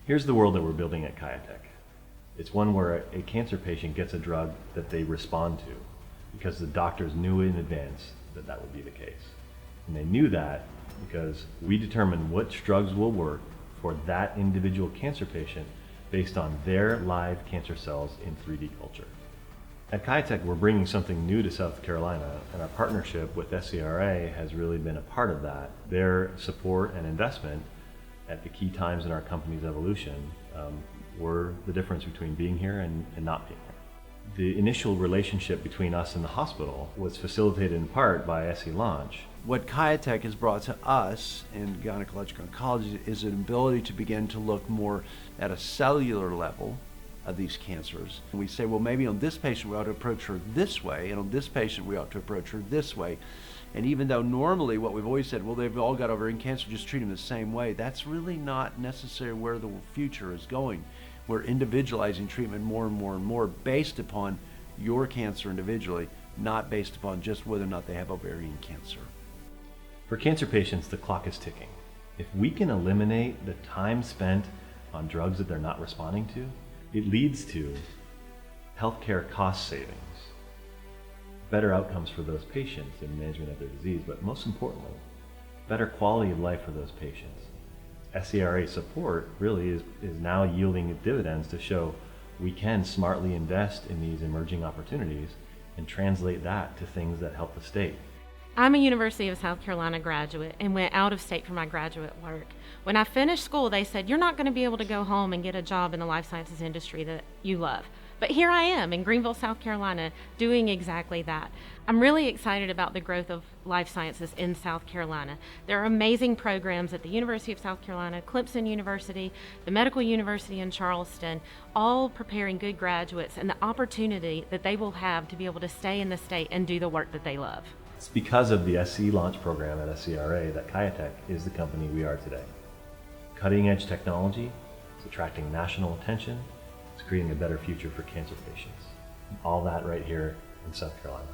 Here's the world that we're building at Kiyatec. It's one where a cancer patient gets a drug that they respond to because the doctors knew in advance that that would be the case. And they knew that because we determine which drugs will work for that individual cancer patient based on their live cancer cells in 3D culture. At Kiyatec, we're bringing something new to South Carolina, and our partnership with SCRA has really been a part of that. Their support and investment at the key times in our company's evolution were the difference between being here and not being here. The initial relationship between us and the hospital was facilitated in part by SC Launch. What Kiyatec has brought to us in gynecologic oncology is an ability to begin to look more at a cellular level of these cancers. And we say, well, maybe on this patient we ought to approach her this way, and on this patient we ought to approach her this way. And even though normally what we've always said, well, they've all got ovarian cancer, just treat them the same way, that's really not necessarily where the future is going. We're individualizing treatment more and more and more based upon your cancer individually, not based upon just whether or not they have ovarian cancer. For cancer patients, the clock is ticking. If we can eliminate the time spent on drugs that they're not responding to, it leads to healthcare cost savings, better outcomes for those patients in management of their disease, but most importantly, better quality of life for those patients. SCRA support really is now yielding dividends to show we can smartly invest in these emerging opportunities and translate that to things that help the state. I'm a University of South Carolina graduate and went out of state for my graduate work. When I finished school, they said, you're not going to be able to go home and get a job in the life sciences industry that you love. But here I am in Greenville, South Carolina, doing exactly that. I'm really excited about the growth of life sciences in South Carolina. There are amazing programs at the University of South Carolina, Clemson University, the Medical University in Charleston, all preparing good graduates and the opportunity that they will have to be able to stay in the state and do the work that they love. It's because of the SC Launch program at SCRA that Kiyatec is the company we are today. Cutting edge technology, it's attracting national attention, it's creating a better future for cancer patients. All that right here in South Carolina.